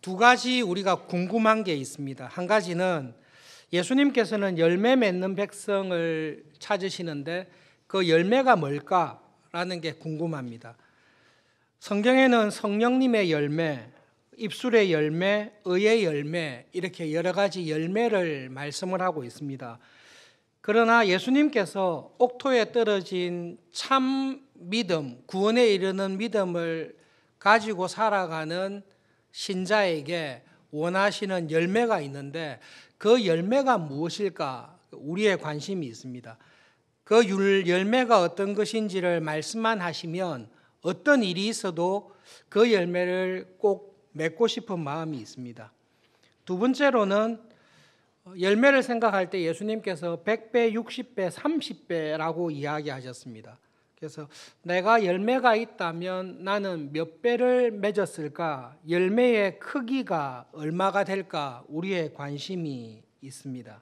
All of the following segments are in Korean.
두 가지 우리가 궁금한 게 있습니다. 한 가지는 예수님께서는 열매 맺는 백성을 찾으시는데 그 열매가 뭘까라는 게 궁금합니다. 성경에는 성령님의 열매, 입술의 열매, 의의 열매 이렇게 여러 가지 열매를 말씀을 하고 있습니다. 그러나 예수님께서 옥토에 떨어진 참 믿음, 구원에 이르는 믿음을 가지고 살아가는 신자에게 원하시는 열매가 있는데 그 열매가 무엇일까? 우리의 관심이 있습니다. 그 열매가 어떤 것인지를 말씀만 하시면 어떤 일이 있어도 그 열매를 꼭 맺고 싶은 마음이 있습니다. 두 번째로는 열매를 생각할 때 예수님께서 100배, 60배, 30배라고 이야기하셨습니다. 그래서 내가 열매가 있다면 나는 몇 배를 맺었을까? 열매의 크기가 얼마가 될까? 우리의 관심이 있습니다.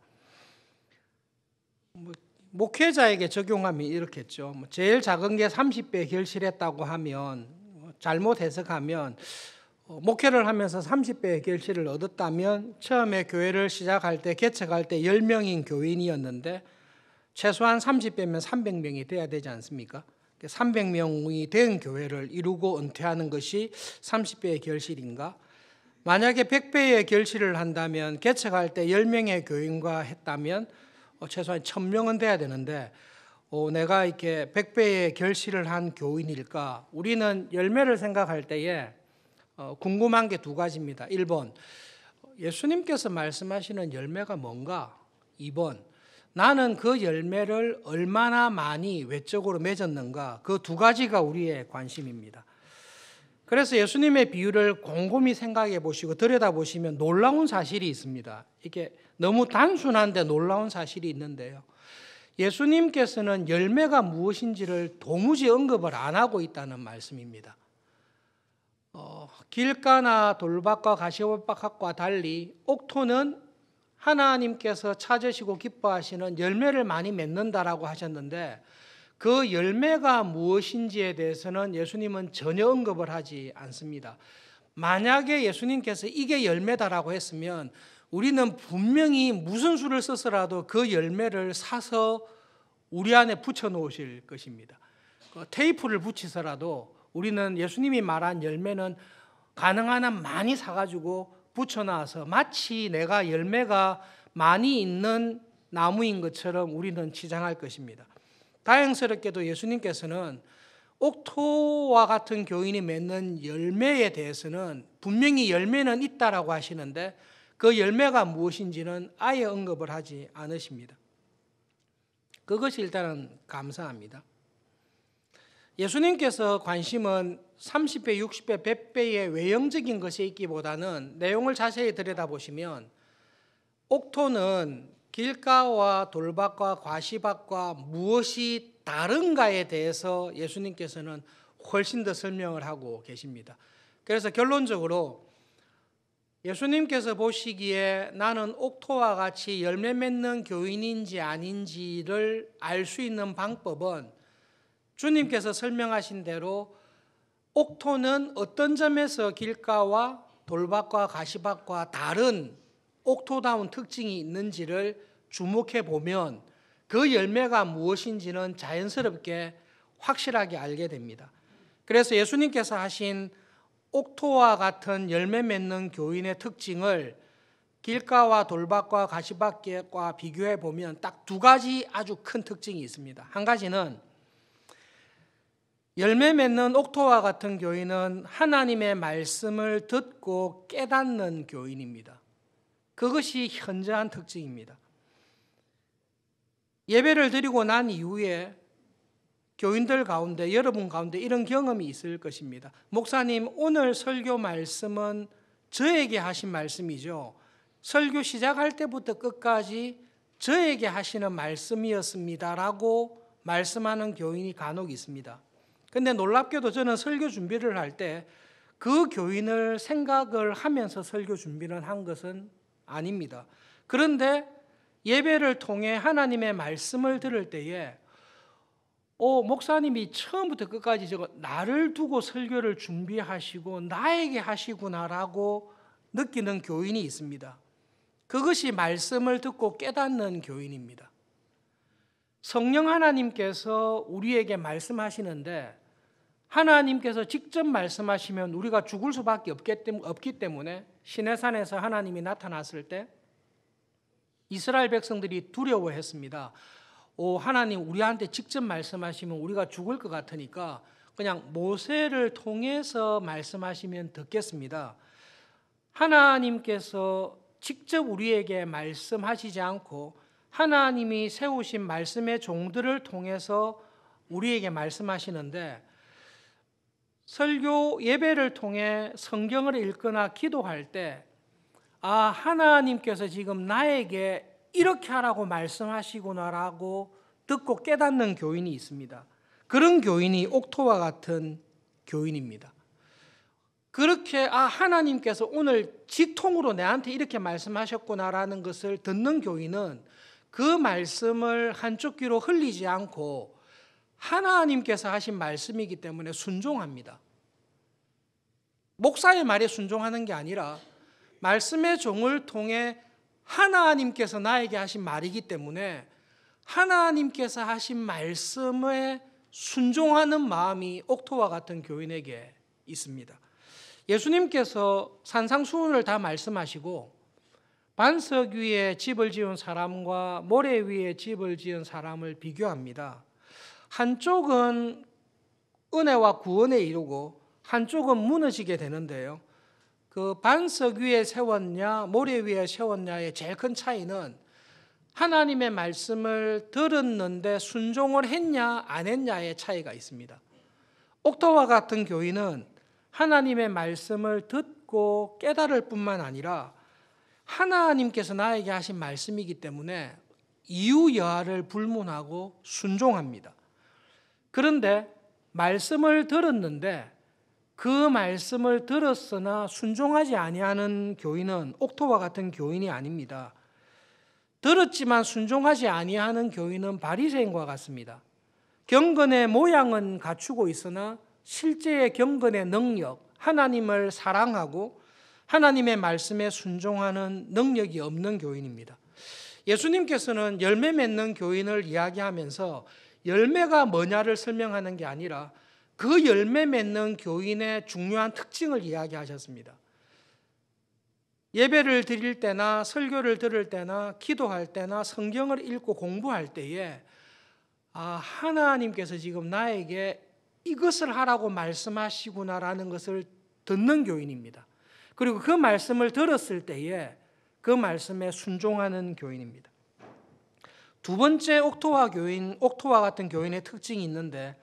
목회자에게 적용하면 이렇겠죠. 제일 작은 게 30배 결실했다고 하면 잘못 해석하면 목회를 하면서 30배의 결실을 얻었다면 처음에 교회를 시작할 때 개척할 때 10명인 교인이었는데 최소한 30배면 300명이 돼야 되지 않습니까? 300명이 된 교회를 이루고 은퇴하는 것이 30배의 결실인가? 만약에 100배의 결실을 한다면 개척할 때 10명의 교인과 했다면 최소한 1000명은 돼야 되는데 내가 이렇게 100배의 결실을 한 교인일까? 우리는 열매를 생각할 때에 궁금한 게 두 가지입니다. 1번, 예수님께서 말씀하시는 열매가 뭔가? 2번, 나는 그 열매를 얼마나 많이 외적으로 맺었는가? 그 두 가지가 우리의 관심입니다. 그래서 예수님의 비유를 곰곰이 생각해 보시고 들여다보시면 놀라운 사실이 있습니다. 이게 너무 단순한데 놀라운 사실이 있는데요. 예수님께서는 열매가 무엇인지를 도무지 언급을 안 하고 있다는 말씀입니다. 길가나 돌밭과 가시밭과 달리 옥토는 하나님께서 찾으시고 기뻐하시는 열매를 많이 맺는다라고 하셨는데 그 열매가 무엇인지에 대해서는 예수님은 전혀 언급을 하지 않습니다. 만약에 예수님께서 이게 열매다라고 했으면 우리는 분명히 무슨 수를 써서라도 그 열매를 사서 우리 안에 붙여 놓으실 것입니다. 테이프를 붙이서라도 우리는 예수님이 말한 열매는 가능한 한 많이 사가지고 붙여놔서 마치 내가 열매가 많이 있는 나무인 것처럼 우리는 치장할 것입니다. 다행스럽게도 예수님께서는 옥토와 같은 교인이 맺는 열매에 대해서는 분명히 열매는 있다라고 하시는데 그 열매가 무엇인지는 아예 언급을 하지 않으십니다. 그것이 일단은 감사합니다. 예수님께서 관심은 30배, 60배, 100배의 외형적인 것에 있기보다는 내용을 자세히 들여다보시면 옥토는 길가와 돌밭과 과시밭과 무엇이 다른가에 대해서 예수님께서는 훨씬 더 설명을 하고 계십니다. 그래서 결론적으로 예수님께서 보시기에 나는 옥토와 같이 열매 맺는 교인인지 아닌지를 알 수 있는 방법은 주님께서 설명하신 대로 옥토는 어떤 점에서 길가와 돌밭과 가시밭과 다른 옥토다운 특징이 있는지를 주목해 보면 그 열매가 무엇인지는 자연스럽게 확실하게 알게 됩니다. 그래서 예수님께서 하신 옥토와 같은 열매 맺는 교인의 특징을 길가와 돌밭과 가시밭과 비교해 보면 딱 두 가지 아주 큰 특징이 있습니다. 한 가지는 열매 맺는 옥토와 같은 교인은 하나님의 말씀을 듣고 깨닫는 교인입니다. 그것이 현저한 특징입니다. 예배를 드리고 난 이후에 교인들 가운데, 여러분 가운데 이런 경험이 있을 것입니다. 목사님, 오늘 설교 말씀은 저에게 하신 말씀이죠. 설교 시작할 때부터 끝까지 저에게 하시는 말씀이었습니다라고 말씀하는 교인이 간혹 있습니다. 근데 놀랍게도 저는 설교 준비를 할 때 그 교인을 생각을 하면서 설교 준비를 한 것은 아닙니다. 그런데 예배를 통해 하나님의 말씀을 들을 때에 목사님이 처음부터 끝까지 나를 두고 설교를 준비하시고 나에게 하시구나라고 느끼는 교인이 있습니다. 그것이 말씀을 듣고 깨닫는 교인입니다. 성령 하나님께서 우리에게 말씀하시는데 하나님께서 직접 말씀하시면 우리가 죽을 수밖에 없기 때문에 시내산에서 하나님이 나타났을 때 이스라엘 백성들이 두려워했습니다. 하나님 우리한테 직접 말씀하시면 우리가 죽을 것 같으니까 그냥 모세를 통해서 말씀하시면 듣겠습니다. 하나님께서 직접 우리에게 말씀하시지 않고 하나님이 세우신 말씀의 종들을 통해서 우리에게 말씀하시는데 설교 예배를 통해 성경을 읽거나 기도할 때 하나님께서 지금 나에게 이렇게 하라고 말씀하시구나라고 듣고 깨닫는 교인이 있습니다. 그런 교인이 옥토와 같은 교인입니다. 그렇게 하나님께서 오늘 직통으로 내한테 이렇게 말씀하셨구나라는 것을 듣는 교인은 그 말씀을 한쪽 귀로 흘리지 않고 하나님께서 하신 말씀이기 때문에 순종합니다. 목사의 말에 순종하는 게 아니라 말씀의 종을 통해 하나님께서 나에게 하신 말이기 때문에 하나님께서 하신 말씀에 순종하는 마음이 옥토와 같은 교인에게 있습니다. 예수님께서 산상수훈을 다 말씀하시고 반석 위에 집을 지은 사람과 모래 위에 집을 지은 사람을 비교합니다. 한쪽은 은혜와 구원에 이르고 한쪽은 무너지게 되는데요. 그 반석 위에 세웠냐 모래 위에 세웠냐의 제일 큰 차이는 하나님의 말씀을 들었는데 순종을 했냐 안 했냐의 차이가 있습니다. 옥토와 같은 교인은 하나님의 말씀을 듣고 깨달을 뿐만 아니라 하나님께서 나에게 하신 말씀이기 때문에 이유 여하를 불문하고 순종합니다. 그런데 말씀을 들었는데 그 말씀을 들었으나 순종하지 아니하는 교인은 옥토와 같은 교인이 아닙니다. 들었지만 순종하지 아니하는 교인은 바리새인과 같습니다. 경건의 모양은 갖추고 있으나 실제의 경건의 능력, 하나님을 사랑하고 하나님의 말씀에 순종하는 능력이 없는 교인입니다. 예수님께서는 열매 맺는 교인을 이야기하면서 열매가 뭐냐를 설명하는 게 아니라 그 열매 맺는 교인의 중요한 특징을 이야기하셨습니다. 예배를 드릴 때나 설교를 들을 때나 기도할 때나 성경을 읽고 공부할 때에 하나님께서 지금 나에게 이것을 하라고 말씀하시구나라는 것을 듣는 교인입니다. 그리고 그 말씀을 들었을 때에 그 말씀에 순종하는 교인입니다. 두 번째 옥토와 같은 교인의 특징이 있는데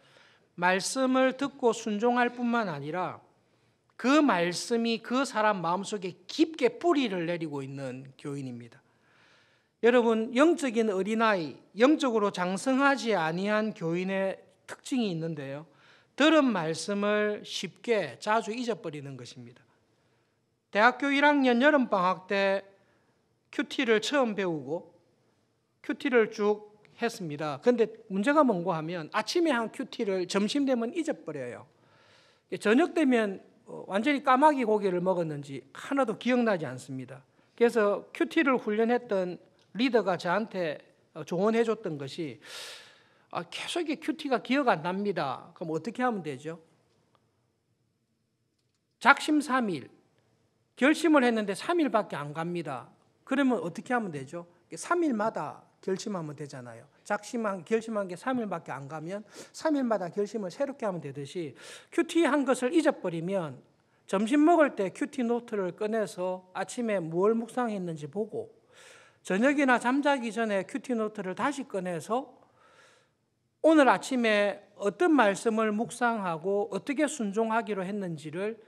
말씀을 듣고 순종할 뿐만 아니라 그 말씀이 그 사람 마음속에 깊게 뿌리를 내리고 있는 교인입니다. 여러분, 영적인 어린아이, 영적으로 장성하지 아니한 교인의 특징이 있는데요. 들은 말씀을 쉽게 자주 잊어버리는 것입니다. 대학교 1학년 여름방학 때 큐티를 처음 배우고 큐티를 쭉 했습니다. 그런데 문제가 뭔가 하면 아침에 한 큐티를 점심 되면 잊어버려요. 저녁 되면 완전히 까마귀 고기를 먹었는지 하나도 기억나지 않습니다. 그래서 큐티를 훈련했던 리더가 저한테 조언해 줬던 것이 계속 큐티가 기억 안 납니다. 그럼 어떻게 하면 되죠? 작심삼일, 결심을 했는데 3일밖에 안 갑니다. 그러면 어떻게 하면 되죠? 3일마다 결심하면 되잖아요. 결심한 게 3일밖에 안 가면 3일마다 결심을 새롭게 하면 되듯이 큐티 한 것을 잊어버리면 점심 먹을 때 큐티 노트를 꺼내서 아침에 뭘 묵상했는지 보고 저녁이나 잠자기 전에 큐티 노트를 다시 꺼내서 오늘 아침에 어떤 말씀을 묵상하고 어떻게 순종하기로 했는지를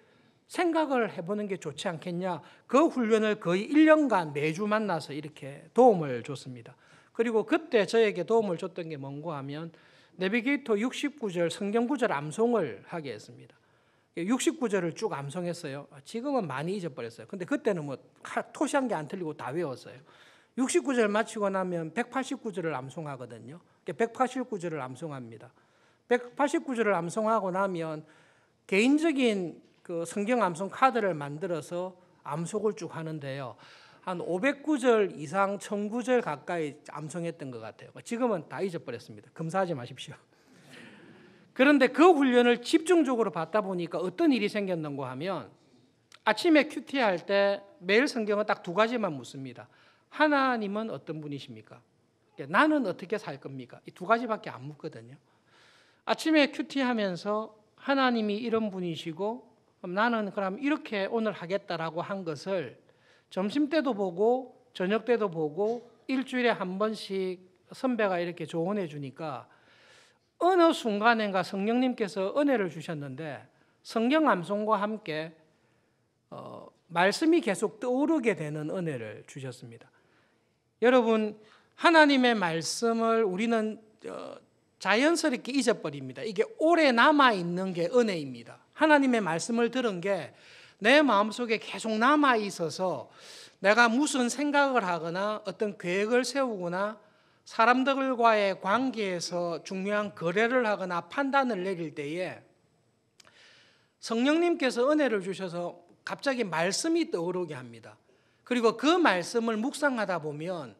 생각을 해보는 게 좋지 않겠냐. 그 훈련을 거의 1년간 매주 만나서 이렇게 도움을 줬습니다. 그리고 그때 저에게 도움을 줬던 게 뭔가 하면 내비게이터 69절 성경구절 암송을 하게 했습니다. 69절을 쭉 암송했어요. 지금은 많이 잊어버렸어요. 근데 그때는 토시한 게 안 틀리고 다 외웠어요. 69절 마치고 나면 189절을 암송하거든요. 189절을 암송합니다. 189절을 암송하고 나면 개인적인 그 성경 암송 카드를 만들어서 암송을 쭉 하는데요. 한 500구절 이상 1000구절 가까이 암송했던 것 같아요. 지금은 다 잊어버렸습니다. 검사하지 마십시오. 그런데 그 훈련을 집중적으로 받다 보니까 어떤 일이 생겼는가 하면 아침에 큐티할 때 매일 성경은 딱 두 가지만 묻습니다. 하나님은 어떤 분이십니까? 나는 어떻게 살 겁니까? 이 두 가지밖에 안 묻거든요. 아침에 큐티하면서 하나님이 이런 분이시고 나는 그럼 이렇게 오늘 하겠다라고 한 것을 점심 때도 보고 저녁 때도 보고 일주일에 한 번씩 선배가 이렇게 조언해 주니까 어느 순간인가 성령님께서 은혜를 주셨는데 성경 암송과 함께 말씀이 계속 떠오르게 되는 은혜를 주셨습니다. 여러분, 하나님의 말씀을 우리는 자연스럽게 잊어버립니다. 이게 오래 남아있는 게 은혜입니다. 하나님의 말씀을 들은 게 내 마음속에 계속 남아있어서 내가 무슨 생각을 하거나 어떤 계획을 세우거나 사람들과의 관계에서 중요한 거래를 하거나 판단을 내릴 때에 성령님께서 은혜를 주셔서 갑자기 말씀이 떠오르게 합니다. 그리고 그 말씀을 묵상하다 보면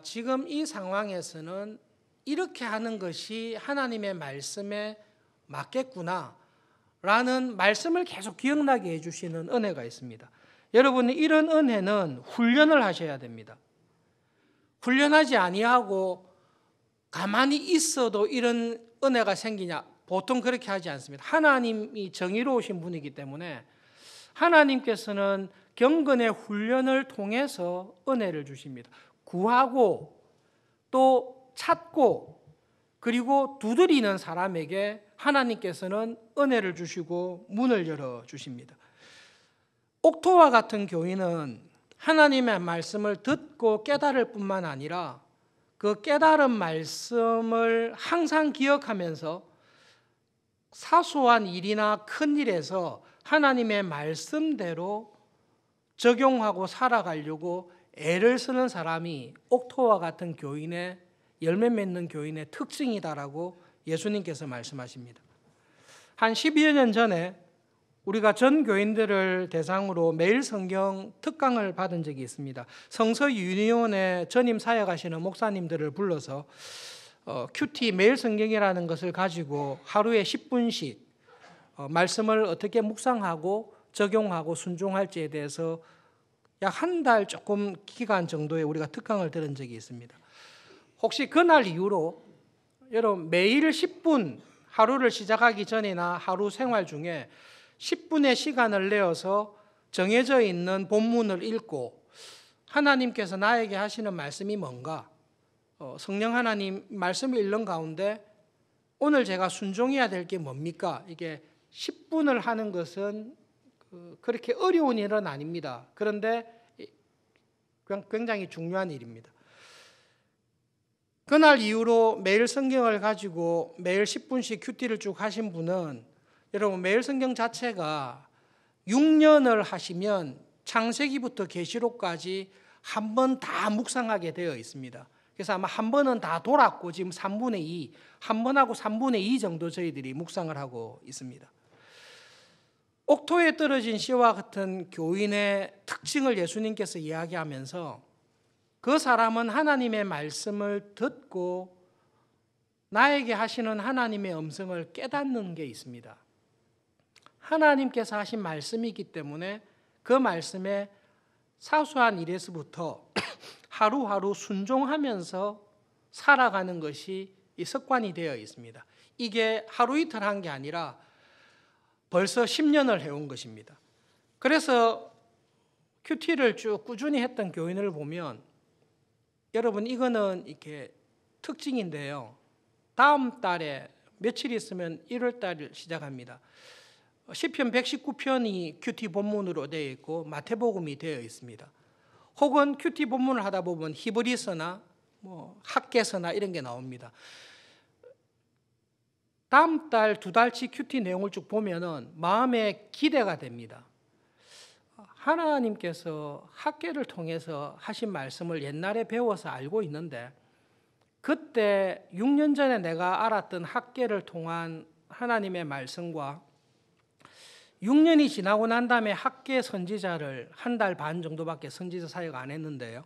지금 이 상황에서는 이렇게 하는 것이 하나님의 말씀에 맞겠구나 라는 말씀을 계속 기억나게 해주시는 은혜가 있습니다. 여러분, 이런 은혜는 훈련을 하셔야 됩니다. 훈련하지 아니하고 가만히 있어도 이런 은혜가 생기냐? 보통 그렇게 하지 않습니다. 하나님이 정의로우신 분이기 때문에 하나님께서는 경건의 훈련을 통해서 은혜를 주십니다. 구하고 또 찾고 그리고 두드리는 사람에게 하나님께서는 은혜를 주시고 문을 열어주십니다. 옥토와 같은 교인은 하나님의 말씀을 듣고 깨달을 뿐만 아니라 그 깨달은 말씀을 항상 기억하면서 사소한 일이나 큰 일에서 하나님의 말씀대로 적용하고 살아가려고 애를 쓰는 사람이 옥토와 같은 교인의 열매 맺는 교인의 특징이다라고 예수님께서 말씀하십니다. 한 12여 년 전에 우리가 전 교인들을 대상으로 매일 성경 특강을 받은 적이 있습니다. 성서 유니온에 전임 사역하시는 목사님들을 불러서 큐티 매일 성경이라는 것을 가지고 하루에 10분씩 말씀을 어떻게 묵상하고 적용하고 순종할지에 대해서 약 한 달 조금 기간 정도에 우리가 특강을 들은 적이 있습니다. 혹시 그날 이후로 여러분 매일 10분 하루를 시작하기 전이나 하루 생활 중에 10분의 시간을 내어서 정해져 있는 본문을 읽고 하나님께서 나에게 하시는 말씀이 뭔가 성령 하나님 말씀을 읽는 가운데 오늘 제가 순종해야 될 게 뭡니까? 이게 10분을 하는 것은 그렇게 어려운 일은 아닙니다. 그런데 굉장히 중요한 일입니다. 그날 이후로 매일 성경을 가지고 매일 10분씩 큐티를 쭉 하신 분은 여러분 매일 성경 자체가 6년을 하시면 창세기부터 계시록까지 한 번 다 묵상하게 되어 있습니다. 그래서 아마 한 번은 다 돌았고 지금 3분의 2, 한 번하고 3분의 2 정도 저희들이 묵상을 하고 있습니다. 옥토에 떨어진 씨와 같은 교인의 특징을 예수님께서 이야기하면서 그 사람은 하나님의 말씀을 듣고 나에게 하시는 하나님의 음성을 깨닫는 게 있습니다. 하나님께서 하신 말씀이기 때문에 그 말씀에 사소한 일에서부터 하루하루 순종하면서 살아가는 것이 이 습관이 되어 있습니다. 이게 하루 이틀 한 게 아니라 벌써 10년을 해온 것입니다. 그래서 큐티를 쭉 꾸준히 했던 교인을 보면 여러분 이거는 이렇게 특징인데요. 다음 달에 며칠 있으면 1월 달 시작합니다. 시편 119편이 큐티 본문으로 되어 있고 마태복음이 되어 있습니다. 혹은 큐티 본문을 하다 보면 히브리서나 학개서나 이런 게 나옵니다. 다음 달 2달치 큐티 내용을 쭉 보면은 마음에 기대가 됩니다. 하나님께서 학개를 통해서 하신 말씀을 옛날에 배워서 알고 있는데 그때 6년 전에 내가 알았던 학개를 통한 하나님의 말씀과 6년이 지나고 난 다음에 학계 선지자를 한 달 반 정도밖에 선지자 사역 안 했는데요.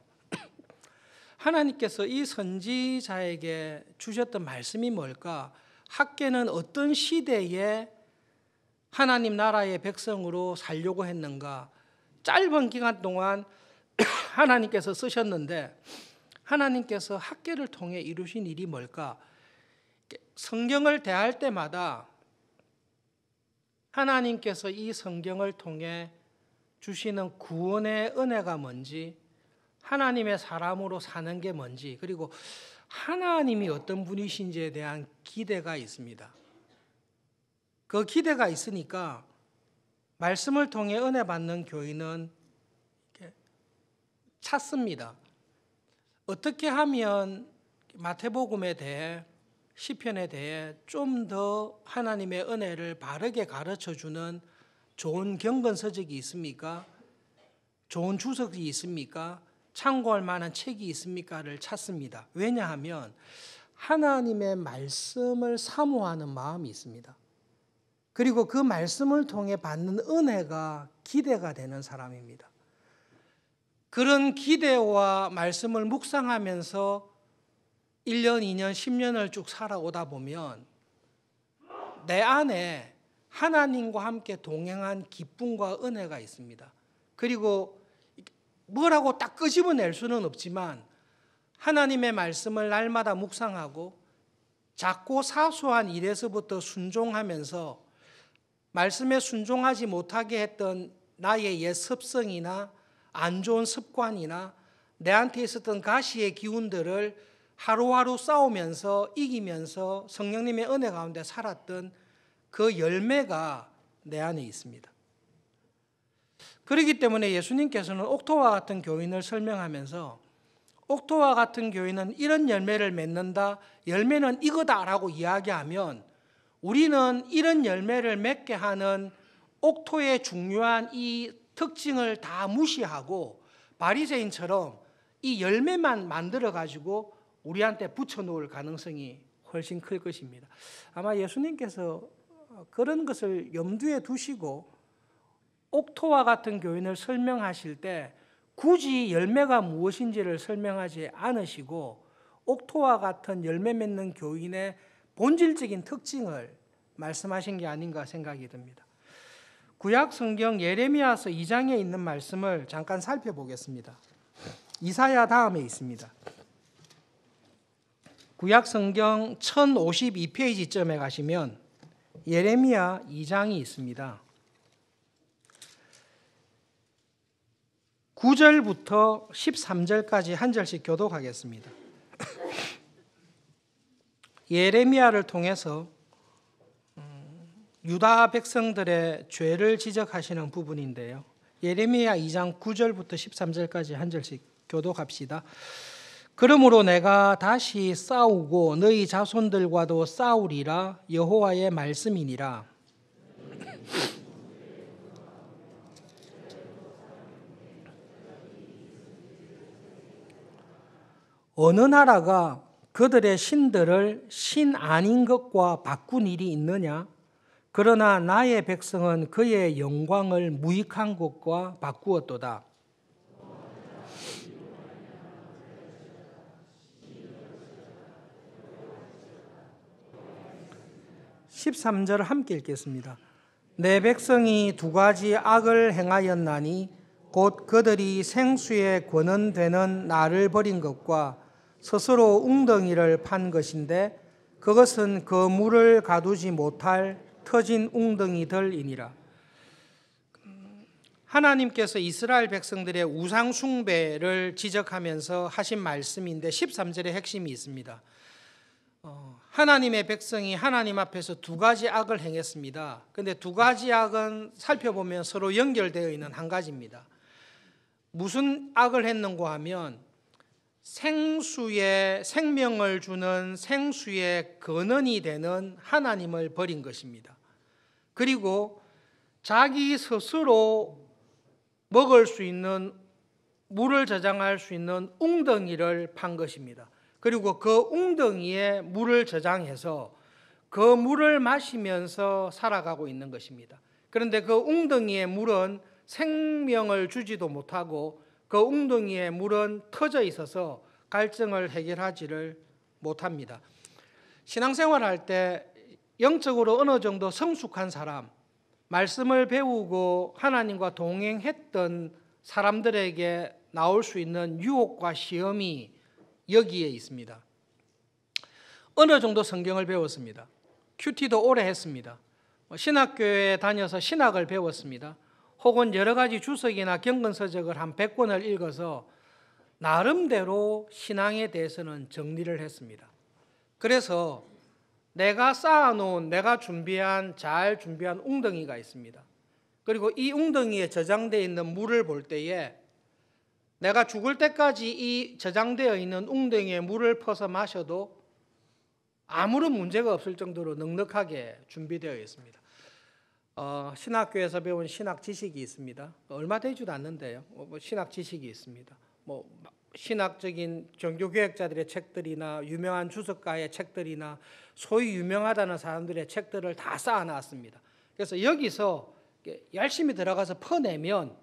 하나님께서 이 선지자에게 주셨던 말씀이 뭘까? 학계는 어떤 시대에 하나님 나라의 백성으로 살려고 했는가? 짧은 기간 동안 하나님께서 쓰셨는데 하나님께서 학계를 통해 이루신 일이 뭘까? 성경을 대할 때마다 하나님께서 이 성경을 통해 주시는 구원의 은혜가 뭔지, 하나님의 사람으로 사는 게 뭔지, 그리고 하나님이 어떤 분이신지에 대한 기대가 있습니다. 그 기대가 있으니까 말씀을 통해 은혜 받는 교인은 찾습니다. 어떻게 하면 마태복음에 대해, 시편에 대해 좀 더 하나님의 은혜를 바르게 가르쳐주는 좋은 경건서적이 있습니까? 좋은 주석이 있습니까? 참고할 만한 책이 있습니까를 찾습니다. 왜냐하면 하나님의 말씀을 사모하는 마음이 있습니다. 그리고 그 말씀을 통해 받는 은혜가 기대가 되는 사람입니다. 그런 기대와 말씀을 묵상하면서 1년, 2년, 10년을 쭉 살아오다 보면 내 안에 하나님과 함께 동행한 기쁨과 은혜가 있습니다. 그리고 뭐라고 딱 끄집어낼 수는 없지만 하나님의 말씀을 날마다 묵상하고 작고 사소한 일에서부터 순종하면서 말씀에 순종하지 못하게 했던 나의 옛 습성이나 안 좋은 습관이나 내한테 있었던 가시의 기운들을 하루하루 싸우면서 이기면서 성령님의 은혜 가운데 살았던 그 열매가 내 안에 있습니다. 그렇기 때문에 예수님께서는 옥토와 같은 교인을 설명하면서 옥토와 같은 교인은 이런 열매를 맺는다, 열매는 이거다라고 이야기하면 우리는 이런 열매를 맺게 하는 옥토의 중요한 이 특징을 다 무시하고 바리새인처럼 이 열매만 만들어 가지고 우리한테 붙여놓을 가능성이 훨씬 클 것입니다. 아마 예수님께서 그런 것을 염두에 두시고 옥토와 같은 교인을 설명하실 때 굳이 열매가 무엇인지를 설명하지 않으시고 옥토와 같은 열매 맺는 교인의 본질적인 특징을 말씀하신 게 아닌가 생각이 듭니다. 구약 성경 예레미야서 2장에 있는 말씀을 잠깐 살펴보겠습니다. 이사야 다음에 있습니다. 구약 성경 1052페이지쯤에 가시면 예레미야 2장이 있습니다. 9절부터 13절까지 한 절씩 교독하겠습니다. 예레미야를 통해서 유다 백성들의 죄를 지적하시는 부분인데요. 예레미야 2장 9절부터 13절까지 한 절씩 교독합시다. 그러므로 내가 다시 싸우고 너희 자손들과도 싸우리라 여호와의 말씀이니라. 어느 나라가 그들의 신들을 신 아닌 것과 바꾼 일이 있느냐? 그러나 나의 백성은 그의 영광을 무익한 것과 바꾸었도다. 13절 함께 읽겠습니다. 내 백성이 두 가지 악을 행하였나니 곧 그들이 생수에 권원되는 나를 버린 것과 스스로 웅덩이를 판 것인데 그것은 그 물을 가두지 못할 터진 웅덩이들이니라. 하나님께서 이스라엘 백성들의 우상 숭배를 지적하면서 하신 말씀인데 13절의 핵심이 있습니다. 하나님의 백성이 하나님 앞에서 두 가지 악을 행했습니다. 그런데 두 가지 악은 살펴보면 서로 연결되어 있는 한 가지입니다. 무슨 악을 했는가 하면 생수에 생명을 주는 생수의 근원이 되는 하나님을 버린 것입니다. 그리고 자기 스스로 먹을 수 있는 물을 저장할 수 있는 웅덩이를 판 것입니다. 그리고 그 웅덩이에 물을 저장해서 그 물을 마시면서 살아가고 있는 것입니다. 그런데 그 웅덩이의 물은 생명을 주지도 못하고 그 웅덩이의 물은 터져 있어서 갈증을 해결하지를 못합니다. 신앙생활할 때 영적으로 어느 정도 성숙한 사람, 말씀을 배우고 하나님과 동행했던 사람들에게 나올 수 있는 유혹과 시험이 여기에 있습니다. 어느 정도 성경을 배웠습니다. 큐티도 오래 했습니다. 신학교에 다녀서 신학을 배웠습니다. 혹은 여러 가지 주석이나 경건서적을 한 100권을 읽어서 나름대로 신앙에 대해서는 정리를 했습니다. 그래서 내가 쌓아놓은, 내가 잘 준비한 웅덩이가 있습니다. 그리고 이 웅덩이에 저장되어 있는 물을 볼 때에 내가 죽을 때까지 이 저장되어 있는 웅덩이에 물을 퍼서 마셔도 아무런 문제가 없을 정도로 넉넉하게 준비되어 있습니다. 신학교에서 배운 신학 지식이 있습니다. 얼마 되지도 않는데요. 신학 지식이 있습니다. 신학적인 종교개혁자들의 책들이나 유명한 주석가의 책들이나 소위 유명하다는 사람들의 책들을 다 쌓아놨습니다. 그래서 여기서 열심히 들어가서 퍼내면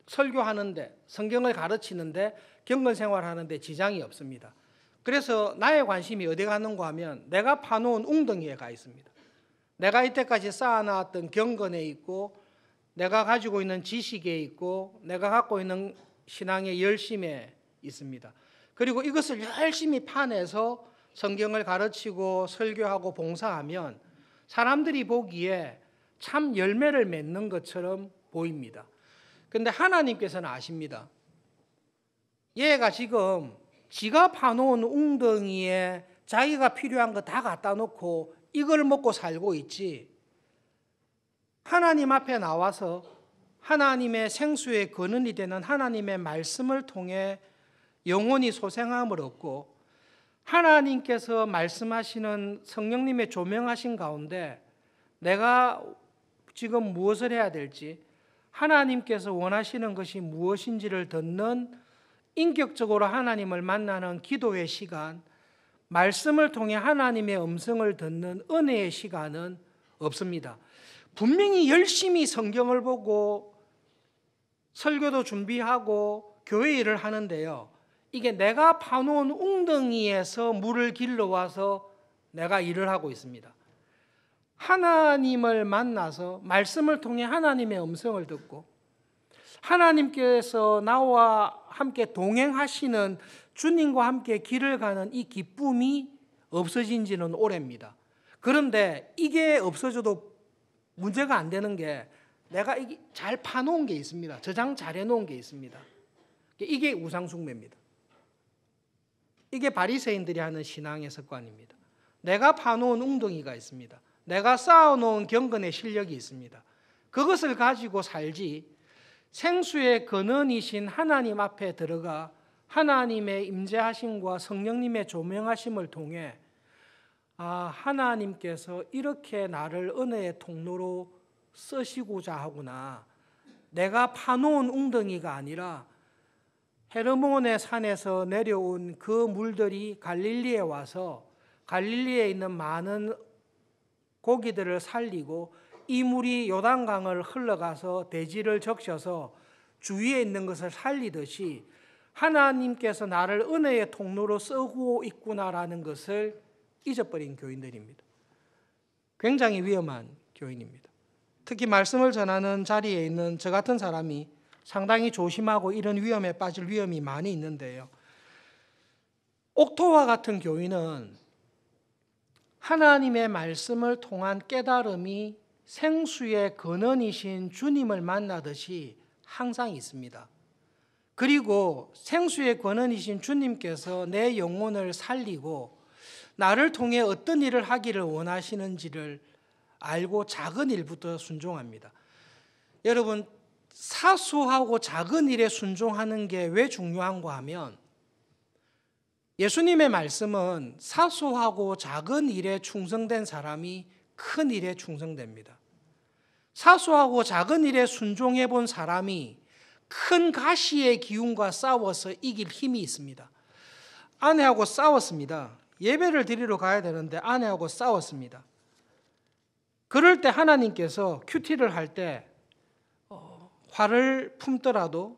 설교하는데, 성경을 가르치는데, 경건생활하는데 지장이 없습니다. 그래서 나의 관심이 어디 가는가 하면 내가 파놓은 웅덩이에 가 있습니다. 내가 이때까지 쌓아놨던 경건에 있고, 내가 가지고 있는 지식에 있고, 내가 갖고 있는 신앙의 열심에 있습니다. 그리고 이것을 열심히 파내서 성경을 가르치고 설교하고 봉사하면 사람들이 보기에 참 열매를 맺는 것처럼 보입니다. 그런데 하나님께서는 아십니다. 얘가 지금 지가 파놓은 웅덩이에 자기가 필요한 거 다 갖다 놓고 이걸 먹고 살고 있지, 하나님 앞에 나와서 하나님의 생수의 근원이 되는 하나님의 말씀을 통해 영혼이 소생함을 얻고 하나님께서 말씀하시는 성령님의 조명하신 가운데 내가 지금 무엇을 해야 될지, 하나님께서 원하시는 것이 무엇인지를 듣는, 인격적으로 하나님을 만나는 기도의 시간, 말씀을 통해 하나님의 음성을 듣는 은혜의 시간은 없습니다. 분명히 열심히 성경을 보고 설교도 준비하고 교회 일을 하는데요, 이게 내가 파놓은 웅덩이에서 물을 길러와서 내가 일을 하고 있습니다. 하나님을 만나서 말씀을 통해 하나님의 음성을 듣고 하나님께서 나와 함께 동행하시는 주님과 함께 길을 가는 이 기쁨이 없어진 지는 오래입니다. 그런데 이게 없어져도 문제가 안 되는 게 내가 이게 잘 파놓은 게 있습니다. 저장 잘 해놓은 게 있습니다. 이게 우상숭배입니다. 이게 바리새인들이 하는 신앙의 습관입니다. 내가 파놓은 웅덩이가 있습니다. 내가 쌓아놓은 경건의 실력이 있습니다. 그것을 가지고 살지, 생수의 근원이신 하나님 앞에 들어가 하나님의 임재하심과 성령님의 조명하심을 통해 하나님께서 이렇게 나를 은혜의 통로로 쓰시고자 하구나, 내가 파놓은 웅덩이가 아니라 헤르몬의 산에서 내려온 그 물들이 갈릴리에 와서 갈릴리에 있는 많은 고기들을 살리고 이 물이 요단강을 흘러가서 대지를 적셔서 주위에 있는 것을 살리듯이 하나님께서 나를 은혜의 통로로 쓰고 있구나라는 것을 잊어버린 교인들입니다. 굉장히 위험한 교인입니다. 특히 말씀을 전하는 자리에 있는 저 같은 사람이 상당히 조심하고 이런 위험에 빠질 위험이 많이 있는데요, 옥토와 같은 교인은 하나님의 말씀을 통한 깨달음이 생수의 근원이신 주님을 만나듯이 항상 있습니다. 그리고 생수의 근원이신 주님께서 내 영혼을 살리고 나를 통해 어떤 일을 하기를 원하시는지를 알고 작은 일부터 순종합니다. 여러분, 사소하고 작은 일에 순종하는 게 왜 중요한가 하면, 예수님의 말씀은 사소하고 작은 일에 충성된 사람이 큰 일에 충성됩니다. 사소하고 작은 일에 순종해 본 사람이 큰 가시의 기운과 싸워서 이길 힘이 있습니다. 아내하고 싸웠습니다. 예배를 드리러 가야 되는데 아내하고 싸웠습니다. 그럴 때 하나님께서 큐티를 할 때 화를 품더라도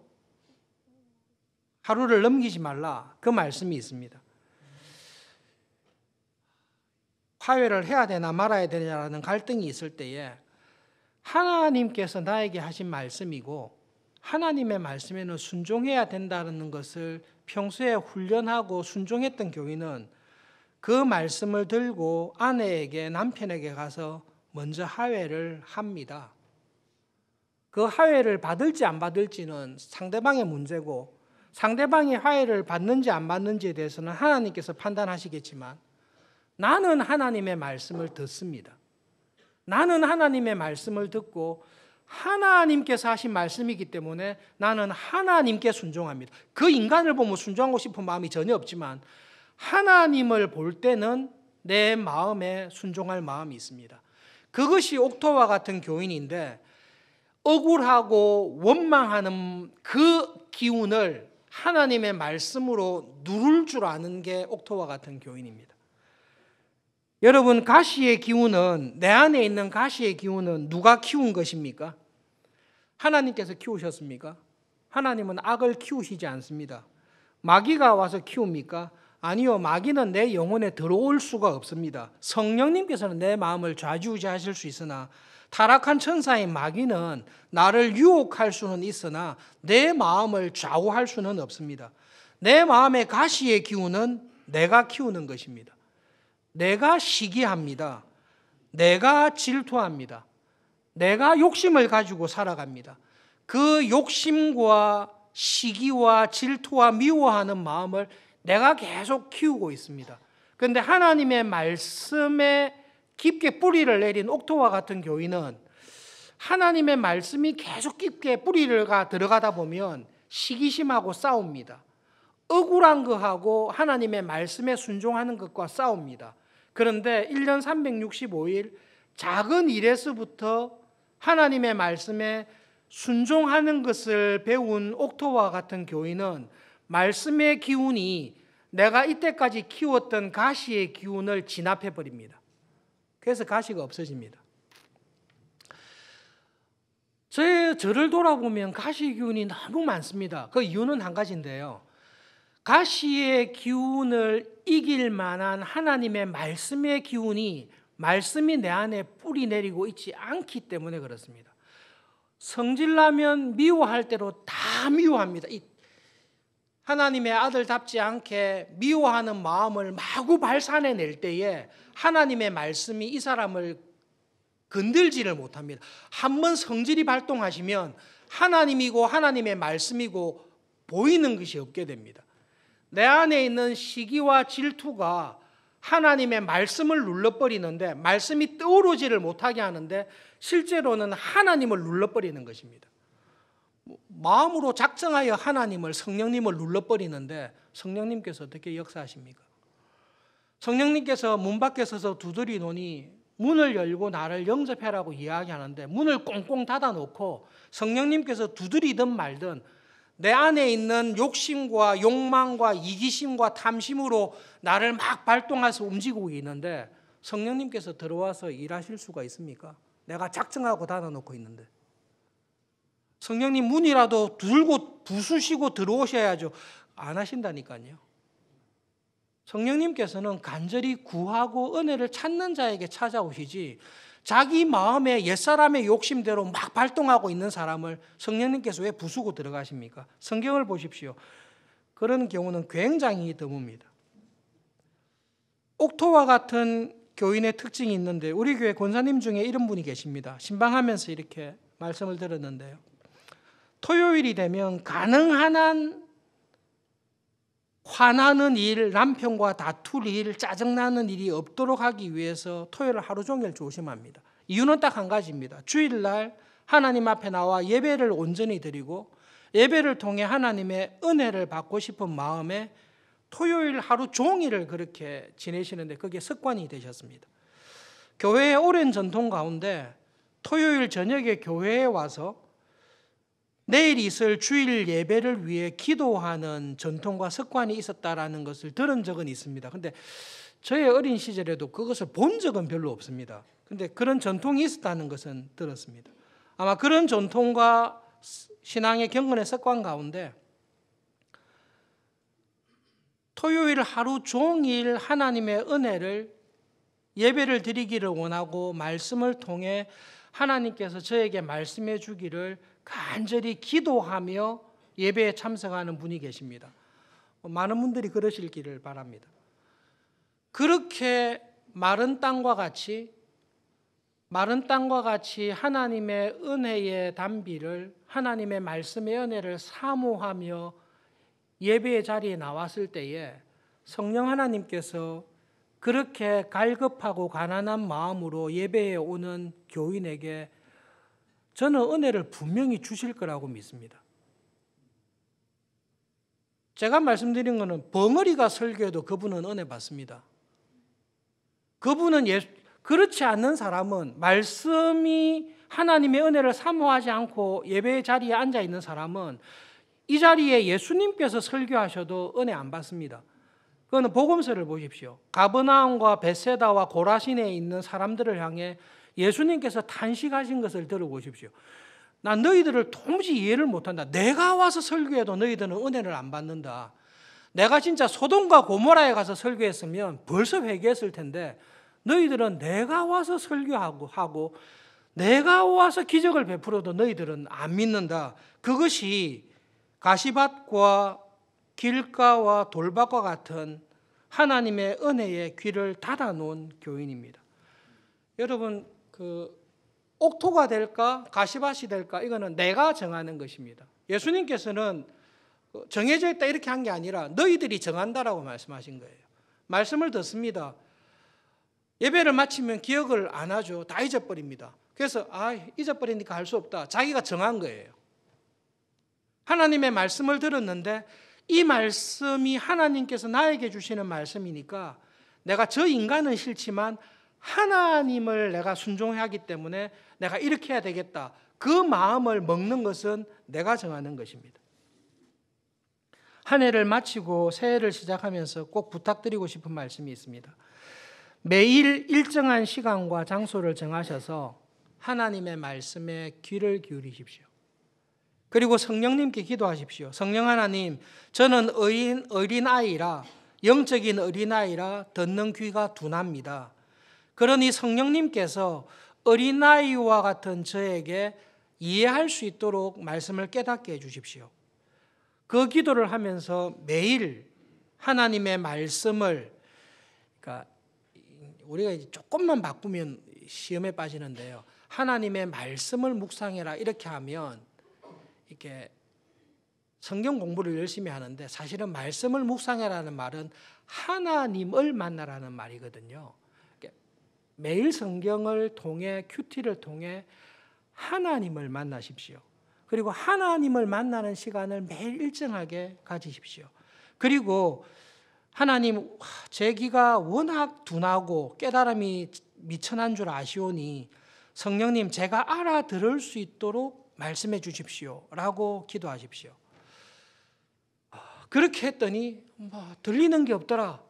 하루를 넘기지 말라, 그 말씀이 있습니다. 화해를 해야 되나 말아야 되냐라는 갈등이 있을 때에 하나님께서 나에게 하신 말씀이고 하나님의 말씀에는 순종해야 된다는 것을 평소에 훈련하고 순종했던 교인은 그 말씀을 들고 아내에게, 남편에게 가서 먼저 화해를 합니다. 그 화해를 받을지 안 받을지는 상대방의 문제고, 상대방이 화해를 받는지 안 받는지에 대해서는 하나님께서 판단하시겠지만, 나는 하나님의 말씀을 듣습니다. 나는 하나님의 말씀을 듣고 하나님께서 하신 말씀이기 때문에 나는 하나님께 순종합니다. 그 인간을 보면 순종하고 싶은 마음이 전혀 없지만 하나님을 볼 때는 내 마음에 순종할 마음이 있습니다. 그것이 옥토와 같은 교인인데, 억울하고 원망하는 그 기운을 하나님의 말씀으로 누를 줄 아는 게 옥토와 같은 교인입니다. 여러분, 가시의 기운은, 내 안에 있는 가시의 기운은 누가 키운 것입니까? 하나님께서 키우셨습니까? 하나님은 악을 키우시지 않습니다. 마귀가 와서 키웁니까? 아니요, 마귀는 내 영혼에 들어올 수가 없습니다. 성령님께서는 내 마음을 좌지우지하실 수 있으나 타락한 천사인 마귀는 나를 유혹할 수는 있으나 내 마음을 좌우할 수는 없습니다. 내 마음의 가시의 기운은 내가 키우는 것입니다. 내가 시기합니다. 내가 질투합니다. 내가 욕심을 가지고 살아갑니다. 그 욕심과 시기와 질투와 미워하는 마음을 내가 계속 키우고 있습니다. 그런데 하나님의 말씀에 깊게 뿌리를 내린 옥토와 같은 교인은 하나님의 말씀이 계속 깊게 뿌리를 들어가다 보면 시기심하고 싸웁니다. 억울한 것하고 하나님의 말씀에 순종하는 것과 싸웁니다. 그런데 1년 365일 작은 일에서부터 하나님의 말씀에 순종하는 것을 배운 옥토와 같은 교인은 말씀의 기운이 내가 이때까지 키웠던 가시의 기운을 진압해버립니다. 그래서 가시가 없어집니다. 저를 돌아보면 가시의 기운이 너무 많습니다. 그 이유는 한 가지인데요. 가시의 기운을 이길 만한 하나님의 말씀의 기운이, 말씀이 내 안에 뿌리 내리고 있지 않기 때문에 그렇습니다. 성질나면 미워할 대로 다 미워합니다. 하나님의 아들답지 않게 미워하는 마음을 마구 발산해낼 때에 하나님의 말씀이 이 사람을 건들지를 못합니다. 한번 성질이 발동하시면 하나님이고 하나님의 말씀이고 보이는 것이 없게 됩니다. 내 안에 있는 시기와 질투가 하나님의 말씀을 눌러버리는데, 말씀이 떠오르지를 못하게 하는데 실제로는 하나님을 눌러버리는 것입니다. 마음으로 작정하여 하나님을, 성령님을 눌러버리는데 성령님께서 어떻게 역사하십니까? 성령님께서 문 밖에 서서 두드리노니 문을 열고 나를 영접해라고 이야기하는데 문을 꽁꽁 닫아놓고 성령님께서 두드리든 말든 내 안에 있는 욕심과 욕망과 이기심과 탐심으로 나를 막 발동해서 움직이고 있는데 성령님께서 들어와서 일하실 수가 있습니까? 내가 작정하고 닫아놓고 있는데. 성령님 문이라도 들고 부수시고 들어오셔야죠. 안 하신다니까요. 성령님께서는 간절히 구하고 은혜를 찾는 자에게 찾아오시지, 자기 마음의 옛사람의 욕심대로 막 발동하고 있는 사람을 성령님께서 왜 부수고 들어가십니까? 성경을 보십시오. 그런 경우는 굉장히 드뭅니다. 옥토와 같은 교인의 특징이 있는데 우리 교회 권사님 중에 이런 분이 계십니다. 신방하면서 이렇게 말씀을 들었는데요. 토요일이 되면 가능한 한 화나는 일, 남편과 다툴 일, 짜증나는 일이 없도록 하기 위해서 토요일 하루 종일 조심합니다. 이유는 딱 한 가지입니다. 주일날 하나님 앞에 나와 예배를 온전히 드리고 예배를 통해 하나님의 은혜를 받고 싶은 마음에 토요일 하루 종일을 그렇게 지내시는데 그게 습관이 되셨습니다. 교회의 오랜 전통 가운데 토요일 저녁에 교회에 와서 내일 있을 주일 예배를 위해 기도하는 전통과 습관이 있었다라는 것을 들은 적은 있습니다. 그런데 저의 어린 시절에도 그것을 본 적은 별로 없습니다. 근데 그런 전통이 있었다는 것은 들었습니다. 아마 그런 전통과 신앙의 경건의 습관 가운데 토요일 하루 종일 하나님의 은혜를 예배를 드리기를 원하고 말씀을 통해 하나님께서 저에게 말씀해 주기를 간절히 기도하며 예배에 참석하는 분이 계십니다. 많은 분들이 그러시기를 바랍니다. 그렇게 마른 땅과 같이 하나님의 은혜의 단비를, 하나님의 말씀의 은혜를 사모하며 예배의 자리에 나왔을 때에 성령 하나님께서 그렇게 갈급하고 가난한 마음으로 예배에 오는 교인에게 저는 은혜를 분명히 주실 거라고 믿습니다. 제가 말씀드린 것은 벙어리가 설교해도 그분은 은혜 받습니다. 그분은 그렇지 않는 사람은, 말씀이 하나님의 은혜를 사모하지 않고 예배의 자리에 앉아 있는 사람은 이 자리에 예수님께서 설교하셔도 은혜 안 받습니다. 그거는 복음서를 보십시오. 가버나움과 벳세다와 고라신에 있는 사람들을 향해 예수님께서 탄식하신 것을 들어보십시오. 난 너희들을 도무지 이해를 못한다. 내가 와서 설교해도 너희들은 은혜를 안 받는다. 내가 진짜 소돔과 고모라에 가서 설교했으면 벌써 회개했을 텐데 너희들은 내가 와서 설교하고 내가 와서 기적을 베풀어도 너희들은 안 믿는다. 그것이 가시밭과 길가와 돌밭과 같은 하나님의 은혜의 귀를 닫아놓은 교인입니다. 여러분, 옥토가 될까 가시밭이 될까 이거는 내가 정하는 것입니다. 예수님께서는 정해져 있다 이렇게 한 게 아니라 너희들이 정한다라고 말씀하신 거예요. 말씀을 듣습니다. 예배를 마치면 기억을 안 하죠. 다 잊어버립니다. 그래서 잊어버리니까 할 수 없다. 자기가 정한 거예요. 하나님의 말씀을 들었는데 이 말씀이 하나님께서 나에게 주시는 말씀이니까 내가 저 인간은 싫지만 하나님을 내가 순종하기 때문에 내가 이렇게 해야 되겠다. 그 마음을 먹는 것은 내가 정하는 것입니다. 한 해를 마치고 새해를 시작하면서 꼭 부탁드리고 싶은 말씀이 있습니다. 매일 일정한 시간과 장소를 정하셔서 하나님의 말씀에 귀를 기울이십시오. 그리고 성령님께 기도하십시오. 성령 하나님, 저는 어린아이라, 영적인 어린아이라 듣는 귀가 둔합니다. 그러니 성령님께서 어린아이와 같은 저에게 이해할 수 있도록 말씀을 깨닫게 해주십시오. 그 기도를 하면서 매일 하나님의 말씀을, 그러니까 우리가 이제 조금만 바꾸면 시험에 빠지는데요. 하나님의 말씀을 묵상해라 이렇게 하면 이렇게 성경 공부를 열심히 하는데 사실은 말씀을 묵상해라는 말은 하나님을 만나라는 말이거든요. 매일 성경을 통해 큐티를 통해 하나님을 만나십시오. 그리고 하나님을 만나는 시간을 매일 일정하게 가지십시오. 그리고 하나님, 제 귀가 워낙 둔하고 깨달음이 미천한 줄 아시오니 성령님 제가 알아들을 수 있도록 말씀해 주십시오 라고 기도하십시오. 그렇게 했더니 들리는 게 없더라.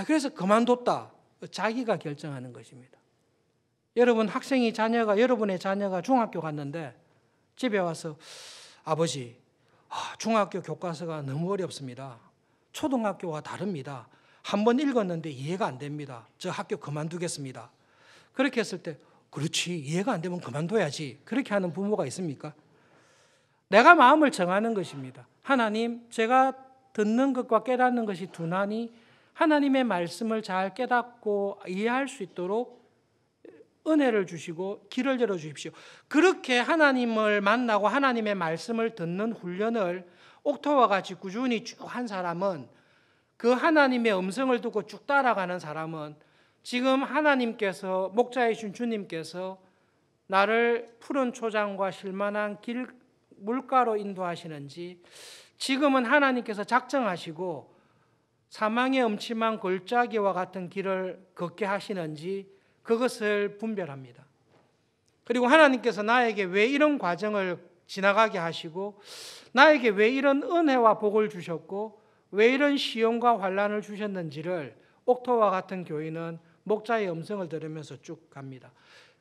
그래서 그만뒀다. 자기가 결정하는 것입니다. 여러분 여러분의 자녀가 중학교 갔는데 집에 와서 아버지, 중학교 교과서가 너무 어렵습니다. 초등학교와 다릅니다. 한번 읽었는데 이해가 안 됩니다. 저 학교 그만두겠습니다. 그렇게 했을 때 그렇지, 이해가 안 되면 그만둬야지. 그렇게 하는 부모가 있습니까? 내가 마음을 정하는 것입니다. 하나님, 제가 듣는 것과 깨닫는 것이 둔하니 하나님의 말씀을 잘 깨닫고 이해할 수 있도록 은혜를 주시고 길을 열어 주십시오. 그렇게 하나님을 만나고 하나님의 말씀을 듣는 훈련을 옥토와 같이 꾸준히 쭉 한 사람은, 그 하나님의 음성을 듣고 쭉 따라가는 사람은 지금 하나님께서, 목자이신 주님께서 나를 푸른 초장과 실만한 물가로 인도하시는지, 지금은 하나님께서 작정하시고 사망의 음침한 골짜기와 같은 길을 걷게 하시는지 그것을 분별합니다. 그리고 하나님께서 나에게 왜 이런 과정을 지나가게 하시고 나에게 왜 이런 은혜와 복을 주셨고 왜 이런 시험과 환난을 주셨는지를 옥토와 같은 교인은 목자의 음성을 들으면서 쭉 갑니다.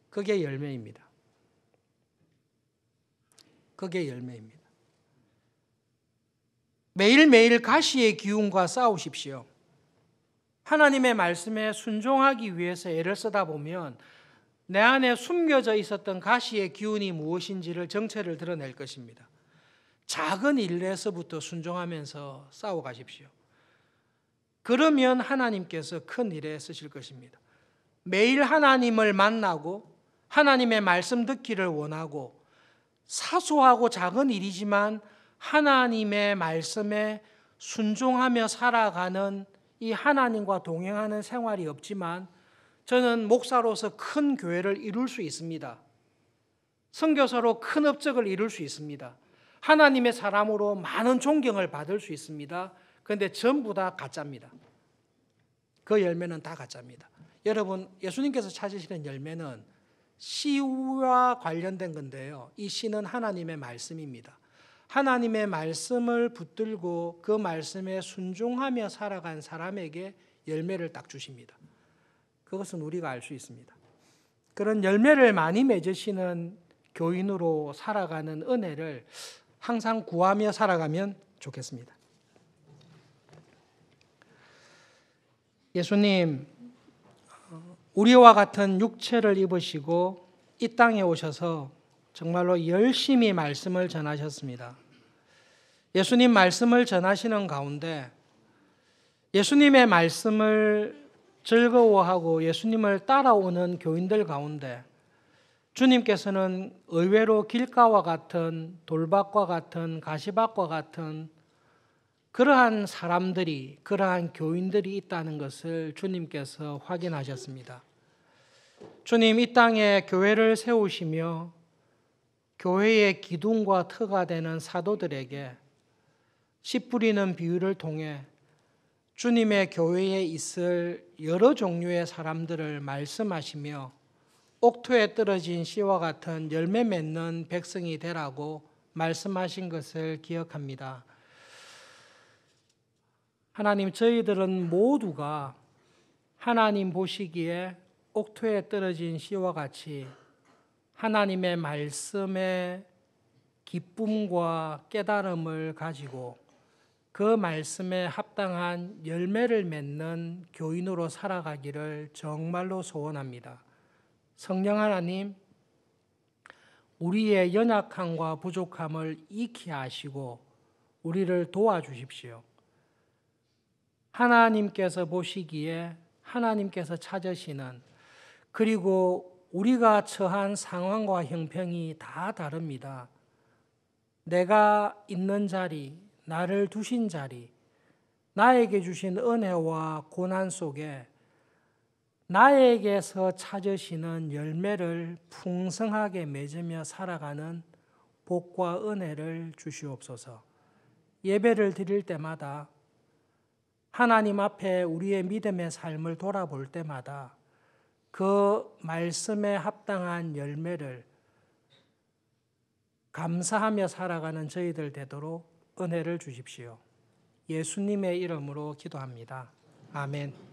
그게 열매입니다. 그게 열매입니다. 매일매일 가시의 기운과 싸우십시오. 하나님의 말씀에 순종하기 위해서 애를 쓰다 보면 내 안에 숨겨져 있었던 가시의 기운이 무엇인지를 정체를 드러낼 것입니다. 작은 일에서부터 순종하면서 싸워가십시오. 그러면 하나님께서 큰 일에 쓰실 것입니다. 매일 하나님을 만나고 하나님의 말씀 듣기를 원하고 사소하고 작은 일이지만 하나님의 말씀에 순종하며 살아가는 이 하나님과 동행하는 생활이 없지만 저는 목사로서 큰 교회를 이룰 수 있습니다. 선교사로 큰 업적을 이룰 수 있습니다. 하나님의 사람으로 많은 존경을 받을 수 있습니다. 그런데 전부 다 가짜입니다. 그 열매는 다 가짜입니다. 여러분, 예수님께서 찾으시는 열매는 씨와 관련된 건데요. 이 씨는 하나님의 말씀입니다. 하나님의 말씀을 붙들고 그 말씀에 순종하며 살아간 사람에게 열매를 딱 주십니다. 그것은 우리가 알 수 있습니다. 그런 열매를 많이 맺으시는 교인으로 살아가는 은혜를 항상 구하며 살아가면 좋겠습니다. 예수님, 우리와 같은 육체를 입으시고 이 땅에 오셔서 정말로 열심히 말씀을 전하셨습니다. 예수님 말씀을 전하시는 가운데 예수님의 말씀을 즐거워하고 예수님을 따라오는 교인들 가운데 주님께서는 의외로 길가와 같은 돌밭과 같은 가시밭과 같은 그러한 사람들이, 그러한 교인들이 있다는 것을 주님께서 확인하셨습니다. 주님, 이 땅에 교회를 세우시며 교회의 기둥과 터가 되는 사도들에게 씨 뿌리는 비유를 통해 주님의 교회에 있을 여러 종류의 사람들을 말씀하시며 옥토에 떨어진 씨와 같은 열매 맺는 백성이 되라고 말씀하신 것을 기억합니다. 하나님, 저희들은 모두가 하나님 보시기에 옥토에 떨어진 씨와 같이 하나님의 말씀의 기쁨과 깨달음을 가지고 그 말씀에 합당한 열매를 맺는 교인으로 살아가기를 정말로 소원합니다. 성령 하나님, 우리의 연약함과 부족함을 익히 아시고 우리를 도와주십시오. 하나님께서 보시기에 하나님께서 찾으시는, 그리고 우리가 처한 상황과 형편이 다 다릅니다. 내가 있는 자리, 나를 두신 자리, 나에게 주신 은혜와 고난 속에 나에게서 찾으시는 열매를 풍성하게 맺으며 살아가는 복과 은혜를 주시옵소서. 예배를 드릴 때마다 하나님 앞에 우리의 믿음의 삶을 돌아볼 때마다 그 말씀에 합당한 열매를 감사하며 살아가는 저희들 되도록 은혜를 주십시오. 예수님의 이름으로 기도합니다. 아멘.